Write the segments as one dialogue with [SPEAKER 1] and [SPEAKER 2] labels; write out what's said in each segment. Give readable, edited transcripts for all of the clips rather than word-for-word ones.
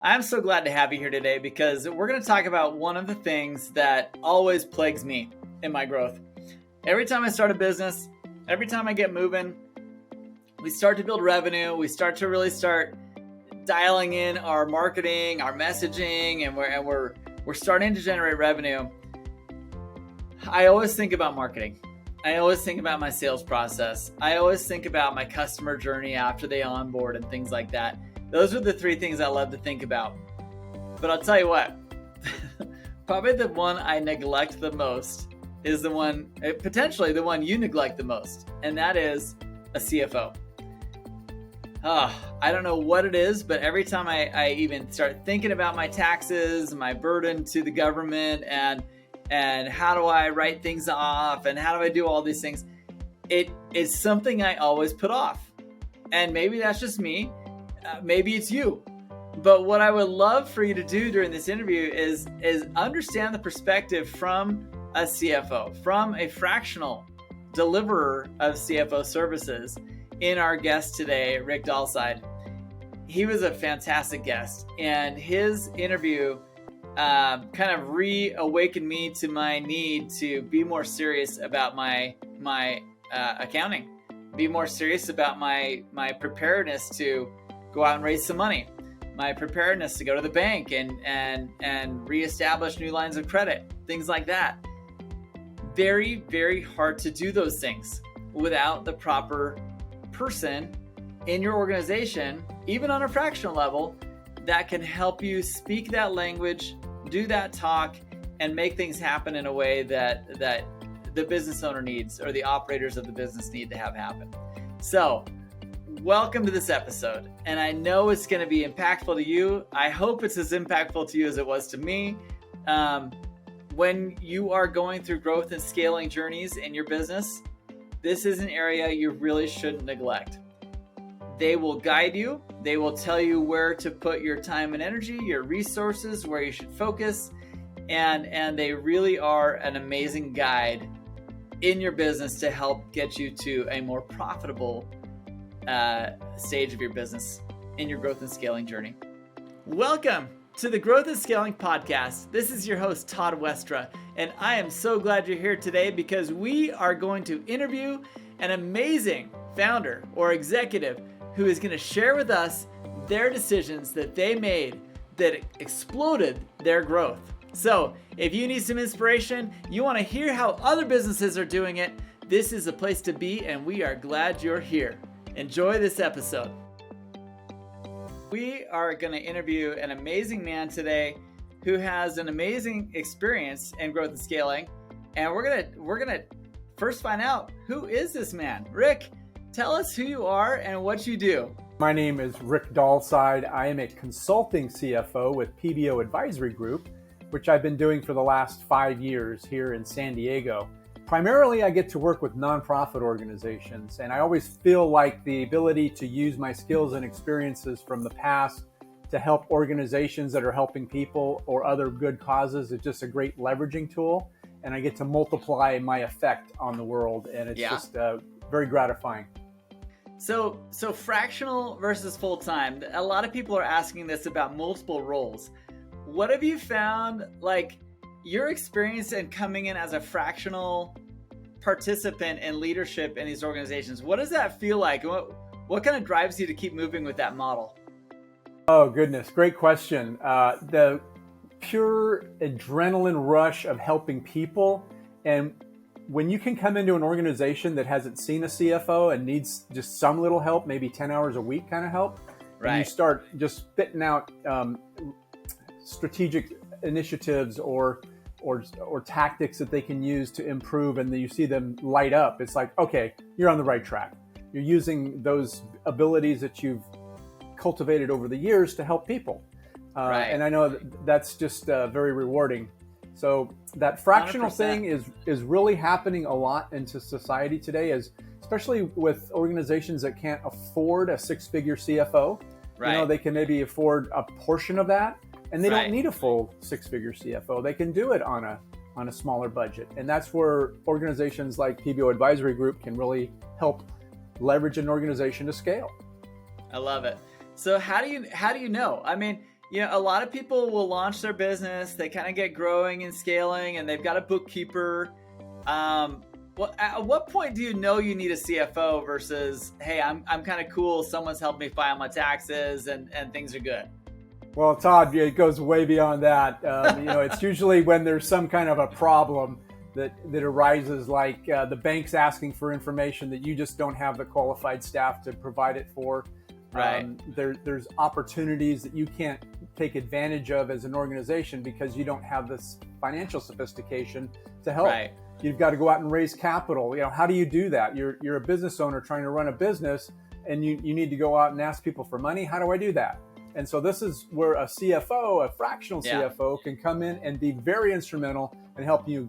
[SPEAKER 1] I'm so glad to have you here today because we're going to talk about one of the things that always plagues me in my growth. Every time I start a business, every time I get moving, we start to build revenue, we start to really start dialing in our marketing, our messaging, and we're starting to generate revenue. I always think about marketing. I always think about my sales process. I always think about my customer journey after they onboard and things like that. Those are the three things I love to think about. But I'll tell you what, probably the one I neglect the most is potentially the one you neglect the most, and that is a CFO. I don't know what it is, but every time I even start thinking about my taxes, my burden to the government, and how do I write things off, and how do I do all these things, it is something I always put off. And maybe that's just me. Maybe it's you. But what I would love for you to do during this interview is understand the perspective from a CFO, from a fractional deliverer of CFO services in our guest today, Rick Dahlseid. He was a fantastic guest, and his interview kind of reawakened me to my need to be more serious about my accounting, be more serious about my preparedness to go out and raise some money, my preparedness to go to the bank and reestablish new lines of credit, things like that. Very, very hard to do those things without the proper person in your organization, even on a fractional level, that can help you speak that language, do that talk, and make things happen in a way that the business owner needs, or the operators of the business need to have happen. So, welcome to this episode, and I know it's going to be impactful to you. I hope it's as impactful to you as it was to me. When you are going through growth and scaling journeys in your business, this is an area you really shouldn't neglect. They will guide you. They will tell you where to put your time and energy, your resources, where you should focus, and they really are an amazing guide in your business to help get you to a more profitable stage of your business in your growth and scaling journey. Welcome to the Growth and Scaling Podcast. This is your host, Todd Westra, and I am so glad you're here today because we are going to interview an amazing founder or executive who is going to share with us their decisions that they made that exploded their growth. So if you need some inspiration, you want to hear how other businesses are doing it, this is a place to be, and we are glad you're here. Enjoy this episode. We are going to interview an amazing man today who has an amazing experience in growth and scaling, and we're gonna first find out, who is this man? Rick, tell us who you are and what you do.
[SPEAKER 2] My name is Rick Dahlseid. I am a consulting CFO with PBO Advisory Group, which I've been doing for the last 5 years here in San Diego. Primarily, I get to work with nonprofit organizations, and I always feel like the ability to use my skills and experiences from the past to help organizations that are helping people or other good causes is just a great leveraging tool, and I get to multiply my effect on the world, and it's just very gratifying.
[SPEAKER 1] So fractional versus full-time. A lot of people are asking this about multiple roles. What have you found, like, your experience in coming in as a fractional participant in leadership in these organizations? What does that feel like? What kind of drives you to keep moving with that model?
[SPEAKER 2] Oh, goodness. Great question. The pure adrenaline rush of helping people. And when you can come into an organization that hasn't seen a CFO and needs just some little help, maybe 10 hours a week kind of help, right, and you start just spitting out strategic initiatives or tactics that they can use to improve, and then you see them light up, it's like, okay, you're on the right track. You're using those abilities that you've cultivated over the years to help people. Right. And I know that's just very rewarding. So that fractional 100%. Thing is really happening a lot into society today, especially with organizations that can't afford a six-figure CFO. Right. You know, they can maybe afford a portion of that, and they don't need a full six-figure CFO. They can do it on a smaller budget. And that's where organizations like PBO Advisory Group can really help leverage an organization to scale.
[SPEAKER 1] I love it. So how do you know? I mean, A lot of people will launch their business. They kind of get growing and scaling, and they've got a bookkeeper. At what point do you know you need a CFO versus, hey, I'm kind of cool. Someone's helped me file my taxes and things are good?
[SPEAKER 2] Well, Todd, it goes way beyond that. It's usually when there's some kind of a problem that arises, like the bank's asking for information that you just don't have the qualified staff to provide it for.
[SPEAKER 1] Right.
[SPEAKER 2] There's opportunities that you can't take advantage of as an organization because you don't have this financial sophistication to help.
[SPEAKER 1] Right.
[SPEAKER 2] You've got to go out and raise capital. How do you do that? You're a business owner trying to run a business, and you need to go out and ask people for money. How do I do that? And so this is where a CFO, a fractional CFO, can come in and be very instrumental and help you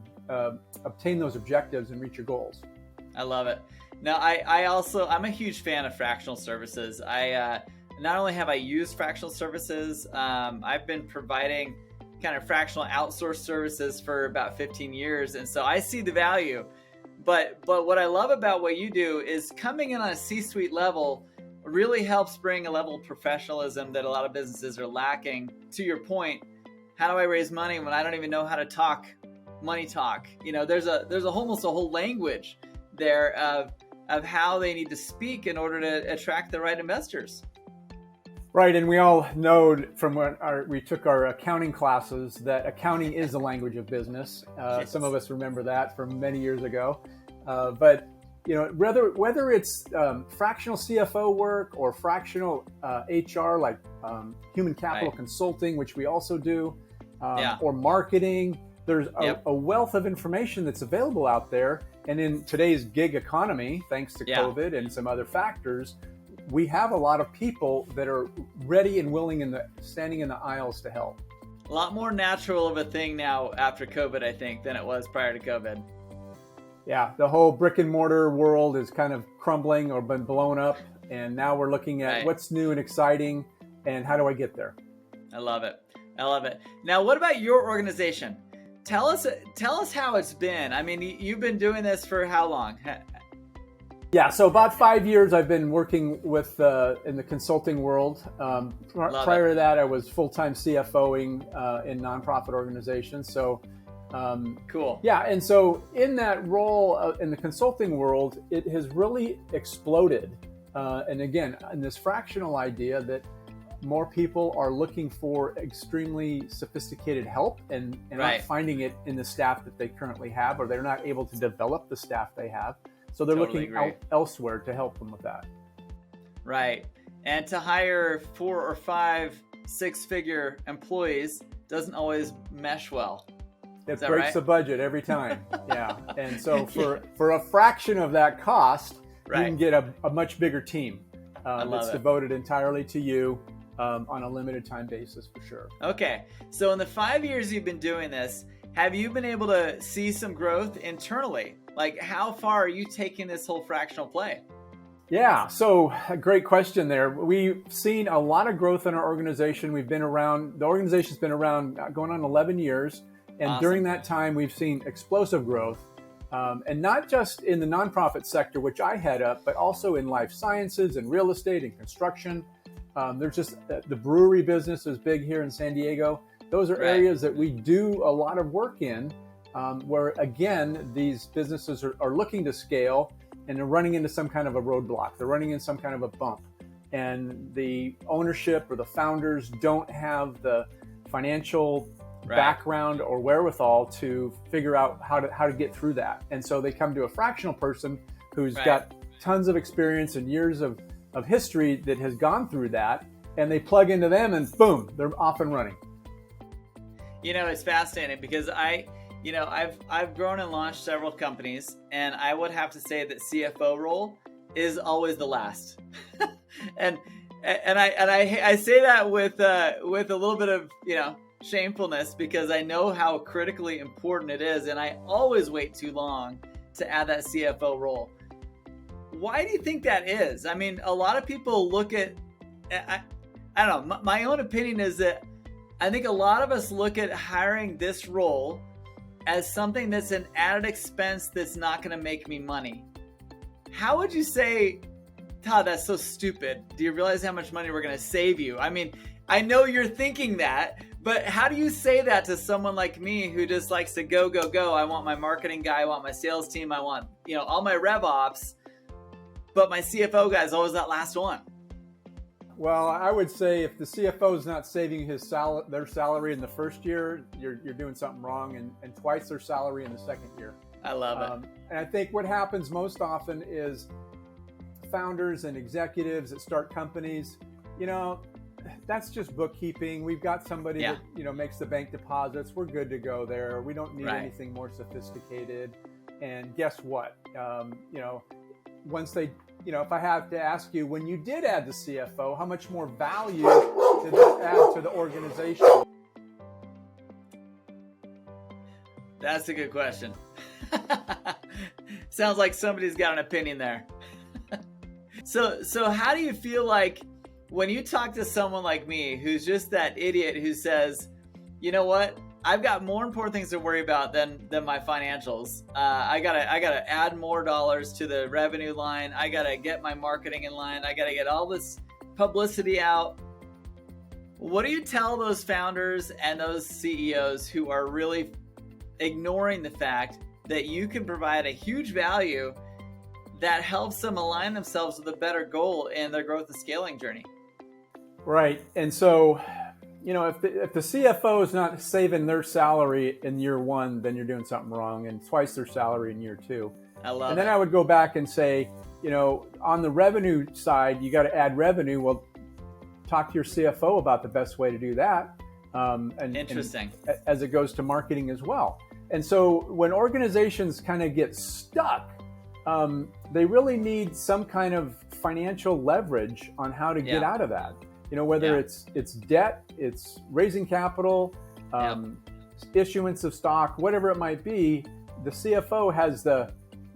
[SPEAKER 2] obtain those objectives and reach your goals.
[SPEAKER 1] I love it. Now, I'm a huge fan of fractional services. Not only have I used fractional services, I've been providing kind of fractional outsourced services for about 15 years. And so I see the value. But what I love about what you do is coming in on a C-suite level really helps bring a level of professionalism that a lot of businesses are lacking. To your point, how do I raise money when I don't even know how to talk money talk? There's almost a whole language there of how they need to speak in order to attract the right investors.
[SPEAKER 2] Right, and we all know from when we took our accounting classes that accounting is the language of business.
[SPEAKER 1] Yes.
[SPEAKER 2] Some of us remember that from many years ago. But whether it's fractional CFO work or fractional HR, like human capital consulting, which we also do, or marketing, there's a wealth of information that's available out there. And in today's gig economy, thanks to COVID and some other factors, we have a lot of people that are ready and willing and standing in the aisles to help.
[SPEAKER 1] A lot more natural of a thing now after COVID, I think, than it was prior to COVID.
[SPEAKER 2] Yeah, the whole brick and mortar world is kind of crumbling or been blown up. And now we're looking at what's new and exciting and how do I get there?
[SPEAKER 1] I love it. Now, what about your organization? Tell us how it's been. I mean, you've been doing this for how long?
[SPEAKER 2] Yeah, so about 5 years I've been working with in the consulting world. Prior to that, I was full-time CFOing in nonprofit organizations. So
[SPEAKER 1] cool.
[SPEAKER 2] Yeah, and so in that role in the consulting world, it has really exploded. And again, in this fractional idea that more people are looking for extremely sophisticated help and not finding it in the staff that they currently have, or they're not able to develop the staff they have. So they're looking elsewhere to help them with that.
[SPEAKER 1] Right. And to hire 4 or 5 6-figure employees doesn't always mesh well.
[SPEAKER 2] It breaks the budget every time. Yeah. And so for a fraction of that cost, you can get a much bigger team that's devoted entirely to you on a limited time basis for sure.
[SPEAKER 1] Okay. So in the 5 years you've been doing this, have you been able to see some growth internally? Like, how far are you taking this whole fractional play?
[SPEAKER 2] Yeah, so a great question there. We've seen a lot of growth in our organization. The organization's been around going on 11 years. And during that time, we've seen explosive growth. And not just in the nonprofit sector, which I head up, but also in life sciences and real estate and construction. There's just the brewery business is big here in San Diego. Those are areas that we do a lot of work in. Where again, these businesses are looking to scale and they're running into some kind of a roadblock. They're running into some kind of a bump. And the ownership or the founders don't have the financial background or wherewithal to figure out how to get through that. And so they come to a fractional person who's got tons of experience and years of history that has gone through that. And they plug into them and boom, they're off and running.
[SPEAKER 1] It's fascinating because I've grown and launched several companies, and I would have to say that CFO role is always the last. and I say that with a little bit of shamefulness because I know how critically important it is, and I always wait too long to add that CFO role. Why do you think that is? I mean, a lot of people look at I don't know. My own opinion is that I think a lot of us look at hiring this role as something that's an added expense that's not going to make me money. How would you say, Todd, that's so stupid? Do you realize how much money we're going to save you? I mean, I know you're thinking that, but how do you say that to someone like me who just likes to go, go, go? I want my marketing guy, I want my sales team, I want, all my rev ops, but my CFO guy is always that last one.
[SPEAKER 2] Well, I would say if the CFO is not saving their salary in the first year, you're doing something wrong, and twice their salary in the second year.
[SPEAKER 1] I love it.
[SPEAKER 2] And I think what happens most often is founders and executives that start companies, that's just bookkeeping. We've got somebody that makes the bank deposits. We're good to go there. We don't need anything more sophisticated. And guess what? Once they, if I have to ask you, when you did add the CFO, how much more value did that add to the organization?
[SPEAKER 1] That's a good question. Sounds like somebody's got an opinion there. So how do you feel like when you talk to someone like me who's just that idiot who says, you know what, I've got more important things to worry about than my financials. I gotta add more dollars to the revenue line. I gotta get my marketing in line. I gotta get all this publicity out. What do you tell those founders and those CEOs who are really ignoring the fact that you can provide a huge value that helps them align themselves with a better goal in their growth and scaling journey?
[SPEAKER 2] Right. And so, if the CFO is not saving their salary in year one, then you're doing something wrong, and twice their salary in year two.
[SPEAKER 1] I love it.
[SPEAKER 2] And then I would go back and say, on the revenue side, you got to add revenue. Well, talk to your CFO about the best way to do that.
[SPEAKER 1] Interesting.
[SPEAKER 2] And as it goes to marketing as well. And so when organizations kind of get stuck, they really need some kind of financial leverage on how to get out of that. Whether it's debt, it's raising capital, issuance of stock, whatever it might be, the CFO has the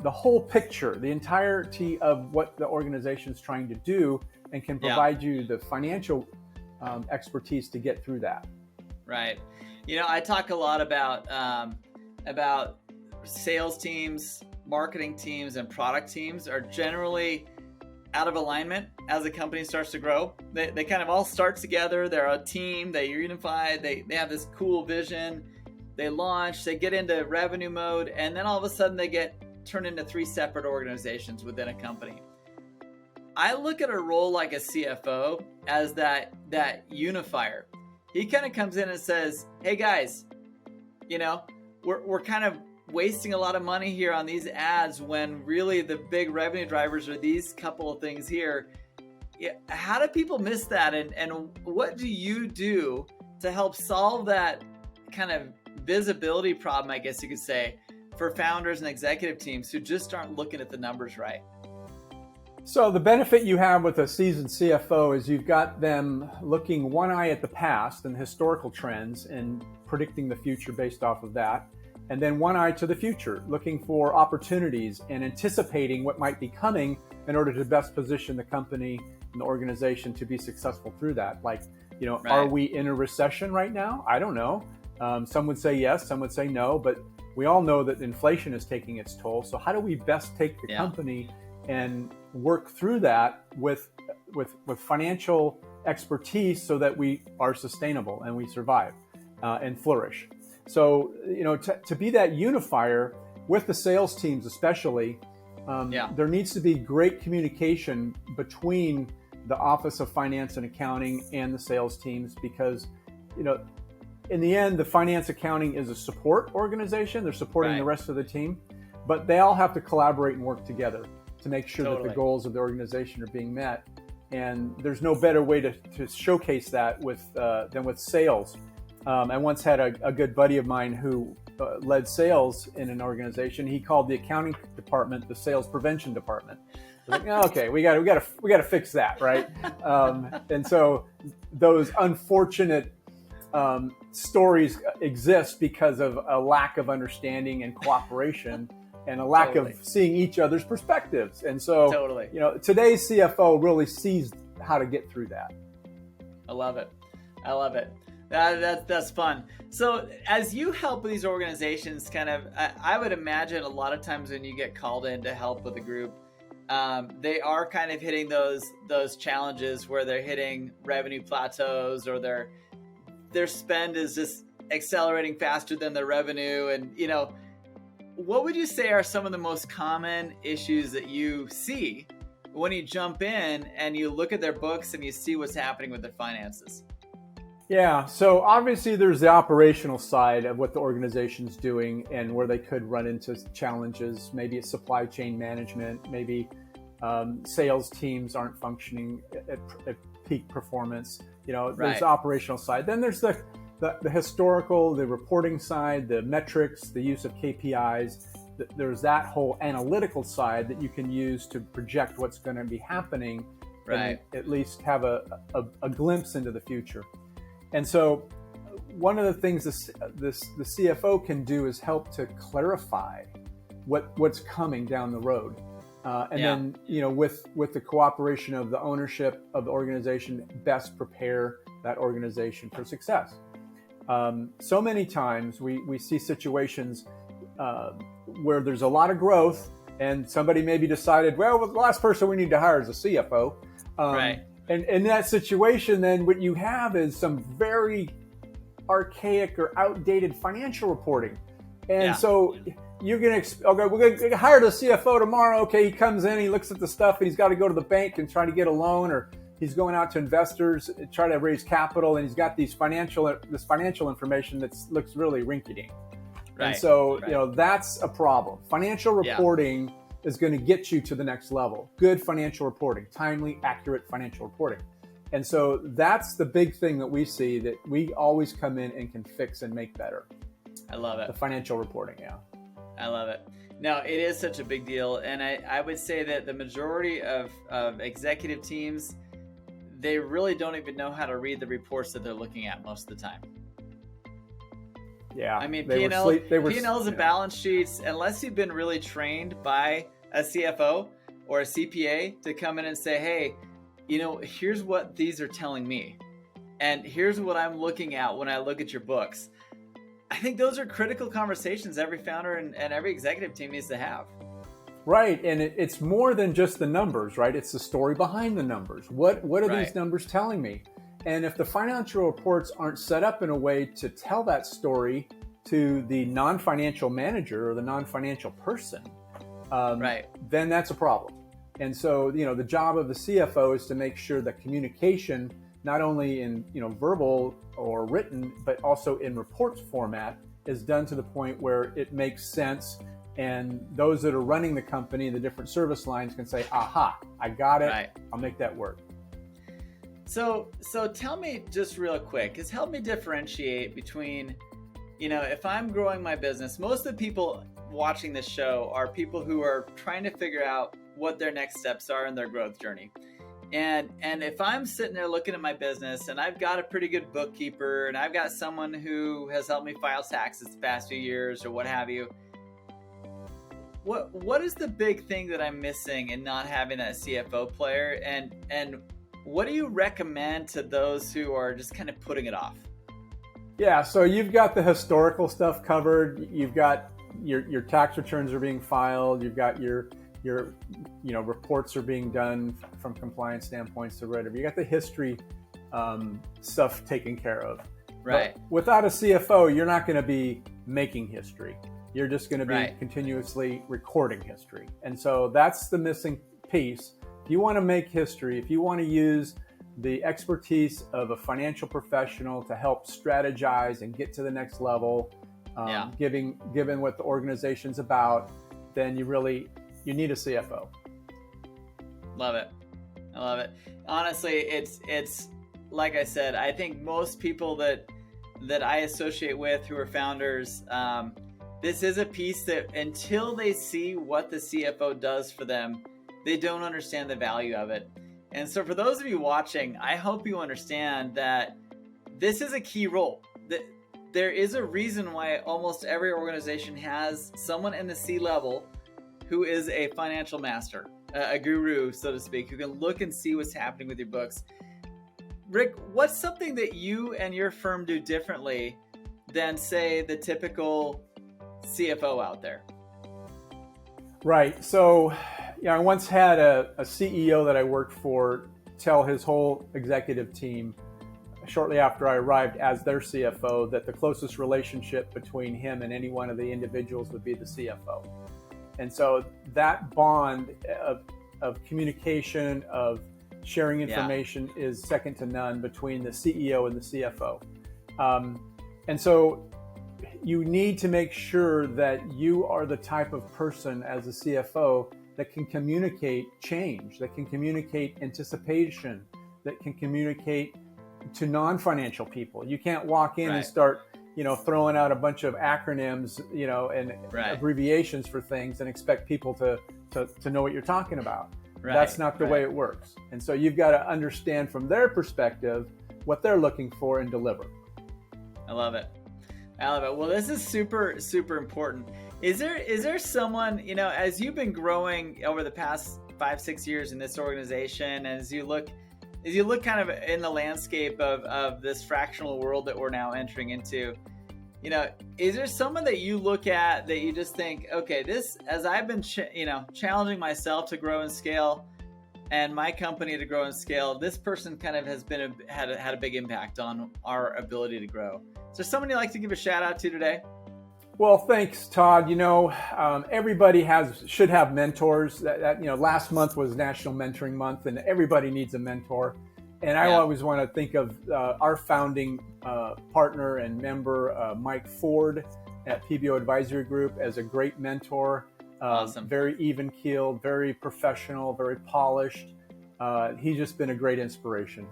[SPEAKER 2] whole picture, the entirety of what the organization is trying to do, and can provide you the financial expertise to get through that.
[SPEAKER 1] Right. I talk a lot about sales teams, marketing teams, and product teams are generally out of alignment as a company starts to grow. They kind of all start together. They're a team. They unify. They have this cool vision. They launch. They get into revenue mode, and then all of a sudden they get turned into 3 separate organizations within a company. I look at a role like a CFO as that unifier. He kind of comes in and says, "Hey guys, we're kind of wasting a lot of money here on these ads when really the big revenue drivers are these couple of things here. How do people miss that? And what do you do to help solve that kind of visibility problem, I guess you could say, for founders and executive teams who just aren't looking at the numbers right?"
[SPEAKER 2] So the benefit you have with a seasoned CFO is you've got them looking one eye at the past and historical trends and predicting the future based off of that. And then one eye to the future, looking for opportunities and anticipating what might be coming in order to best position the company and the organization to be successful through that. Like, Are we in a recession right now? I don't know. Some would say yes, some would say no, but we all know that inflation is taking its toll. So how do we best take the company and work through that with financial expertise so that we are sustainable and we survive and flourish? So, to be that unifier with the sales teams, especially, there needs to be great communication between the Office of Finance and Accounting and the sales teams, because, in the end, the finance accounting is a support organization. They're supporting the rest of the team, but they all have to collaborate and work together to make sure that the goals of the organization are being met. And there's no better way to showcase that than with sales. I once had a good buddy of mine who led sales in an organization. He called the accounting department the sales prevention department. Like, okay, we got to fix that, right? And so those unfortunate stories exist because of a lack of understanding and cooperation, and a lack of seeing each other's perspectives. And so, today's CFO really sees how to get through that.
[SPEAKER 1] I love it. That's fun. So as you help these organizations I would imagine a lot of times when you get called in to help with a group, they are kind of hitting those challenges where they're hitting revenue plateaus, or their spend is just accelerating faster than their revenue. And, what would you say are some of the most common issues that you see when you jump in and you look at their books and you see what's happening with their finances?
[SPEAKER 2] Yeah, so obviously there's the operational side of what the organization's doing and where they could run into challenges. Maybe it's supply chain management, maybe sales teams aren't functioning at peak performance. There's the operational side. Then there's the historical, the reporting side, the metrics, the use of KPIs. There's that whole analytical side that you can use to project what's going to be happening, and at least have a glimpse into the future. And so one of the things the CFO can do is help to clarify what's coming down the road. Then, with the cooperation of the ownership of the organization, best prepare that organization for success. So many times we see situations where there's a lot of growth and somebody maybe decided, well, the last person we need to hire is a CFO. And in that situation, then what you have is some very archaic or outdated financial reporting. And so you're going to, okay, we're going to hire the CFO tomorrow. Okay, he comes in, he looks at the stuff, and he's got to go to the bank and try to get a loan, or he's going out to investors and try to raise capital, and he's got this financial information that looks really rinky-dink. And so, that's a problem. Financial reporting is going to get you to the next level. Good financial reporting, timely, accurate financial reporting. And so that's the big thing that we see that we always come in and can fix and make better.
[SPEAKER 1] I love it.
[SPEAKER 2] The financial reporting,
[SPEAKER 1] I love it. No, it is such a big deal. And I would say that the majority of executive teams, they really don't even know how to read the reports that they're looking at most of the time.
[SPEAKER 2] Yeah.
[SPEAKER 1] I mean, P&Ls and balance sheets, unless you've been really trained by a CFO or a CPA to come in and say, hey, here's what these are telling me, and here's what I'm looking at when I look at your books. I think those are critical conversations every founder and every executive team needs to have.
[SPEAKER 2] Right. And it's more than just the numbers, right? It's the story behind the numbers. What are these numbers telling me? And if the financial reports aren't set up in a way to tell that story to the non-financial manager or the non-financial person, then that's a problem. And so, the job of the CFO is to make sure that communication, not only in, verbal or written, but also in reports format, is done to the point where it makes sense. And those that are running the company, the different service lines, can say, aha, I got it. I'll make that work.
[SPEAKER 1] So tell me just real quick, because help me differentiate between, if I'm growing my business, most of the people watching this show are people who are trying to figure out what their next steps are in their growth journey. And if I'm sitting there looking at my business and I've got a pretty good bookkeeper and I've got someone who has helped me file taxes the past few years or what have you, what is the big thing that I'm missing in not having that CFO player? And what do you recommend to those who are just kind of putting it off?
[SPEAKER 2] Yeah, so you've got the historical stuff covered. You've got your tax returns are being filed. You've got your reports are being done from compliance standpoints to whatever. You got the history stuff taken care of.
[SPEAKER 1] Right.
[SPEAKER 2] But without a CFO, you're not going to be making history. You're just going to be continuously recording history. And so that's the missing piece. If you want to make history, if you want to use the expertise of a financial professional to help strategize and get to the next level, given what the organization's about, then you need a CFO.
[SPEAKER 1] Love it. I love it. Honestly, it's like I said, I think most people that I associate with who are founders, this is a piece that until they see what the CFO does for them, they don't understand the value of it. And so for those of you watching, I hope you understand that this is a key role. There is a reason why almost every organization has someone in the C-level who is a financial master, a guru, so to speak, who can look and see what's happening with your books. Rick, what's something that you and your firm do differently than, say, the typical CFO out there?
[SPEAKER 2] Right. So, I once had a CEO that I worked for tell his whole executive team shortly after I arrived as their CFO that the closest relationship between him and any one of the individuals would be the CFO. And so that bond of communication, of sharing information is second to none between the CEO and the CFO. And so you need to make sure that you are the type of person as a CFO that can communicate change, that can communicate anticipation, that can communicate to non-financial people. You can't walk in and start, throwing out a bunch of acronyms, and abbreviations for things and expect people to know what you're talking about. That's not the way it works. And so you've got to understand from their perspective what they're looking for and deliver.
[SPEAKER 1] I love it. Well, this is super, super important. Is there someone, as you've been growing over the past 5-6 years in this organization, and as you look kind of in the landscape of this fractional world that we're now entering into, is there someone that you look at that you just think, okay, this, as I've been, challenging myself to grow and scale and my company to grow and scale, this person kind of has been had a big impact on our ability to grow. Is there someone you'd like to give a shout out to today?
[SPEAKER 2] Well, thanks, Todd. Everybody should have mentors. Last month was National Mentoring Month, and everybody needs a mentor. And I always want to think of our founding partner and member, Mike Ford at PBO Advisory Group, as a great mentor.
[SPEAKER 1] Awesome.
[SPEAKER 2] Very even-keeled, very professional, very polished. He's just been a great inspiration.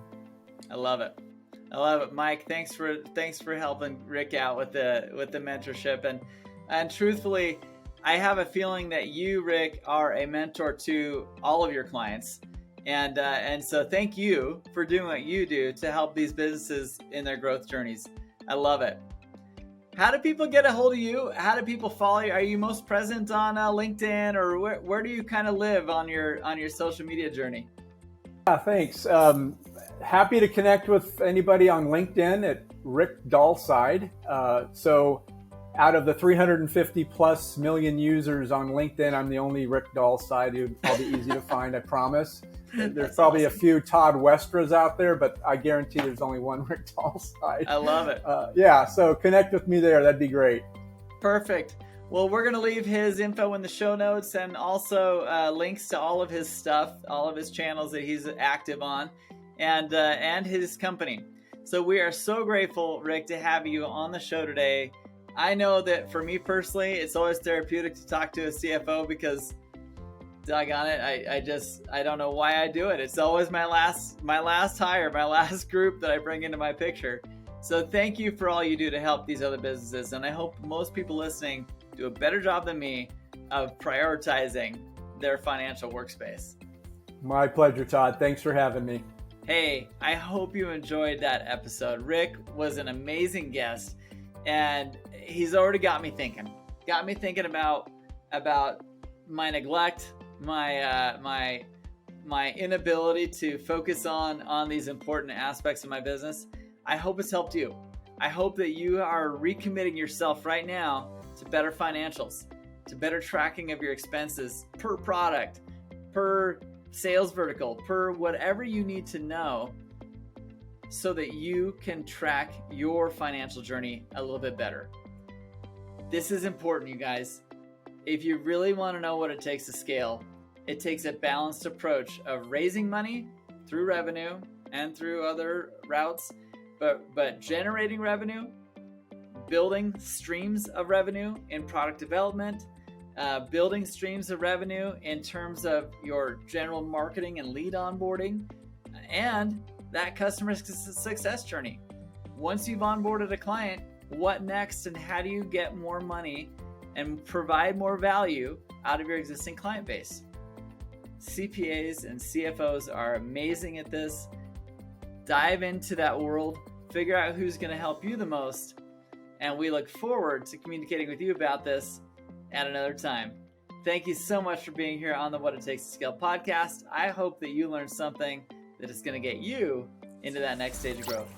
[SPEAKER 1] I love it, Mike. Thanks for helping Rick out with the mentorship, and truthfully, I have a feeling that you, Rick, are a mentor to all of your clients, and so thank you for doing what you do to help these businesses in their growth journeys. I love it. How do people get a hold of you? How do people follow you? Are you most present on LinkedIn, or where do you kind of live on your social media journey?
[SPEAKER 2] Yeah, thanks. Happy to connect with anybody on LinkedIn at Rick Dahlseid. So out of the 350 plus million users on LinkedIn, I'm the only Rick Dahlseid. Who'd probably easy to find, I promise. There's probably awesome. A few Todd Westras out there, but I guarantee there's only one Rick Dahlseid.
[SPEAKER 1] I love it.
[SPEAKER 2] So connect with me there. That'd be great.
[SPEAKER 1] Perfect. Well, we're going to leave his info in the show notes, and also links to all of his stuff, all of his channels that he's active on, and his company. So we are so grateful, Rick, to have you on the show today. I know that for me personally, it's always therapeutic to talk to a CFO because, doggone it, I don't know why I do it. It's always my last hire, my last group that I bring into my picture. So thank you for all you do to help these other businesses, and I hope most people listening do a better job than me of prioritizing their financial workspace.
[SPEAKER 2] My pleasure, Todd. Thanks for having me.
[SPEAKER 1] Hey, I hope you enjoyed that episode. Rick was an amazing guest, and he's already got me thinking about my neglect, my inability to focus on these important aspects of my business. I hope it's helped you. I hope that you are recommitting yourself right now to better financials, to better tracking of your expenses per product, per sales vertical, per whatever you need to know so that you can track your financial journey a little bit better. This is important, you guys. If you really want to know what it takes to scale, it takes a balanced approach of raising money through revenue and through other routes, but generating revenue, building streams of revenue in product development, building streams of revenue in terms of your general marketing and lead onboarding, and that customer success journey. Once you've onboarded a client, what next, and how do you get more money and provide more value out of your existing client base? CPAs and CFOs are amazing at this. Dive into that world, figure out who's going to help you the most, and we look forward to communicating with you about this at another time. Thank you so much for being here on the What It Takes to Scale podcast. I hope that you learned something that is going to get you into that next stage of growth.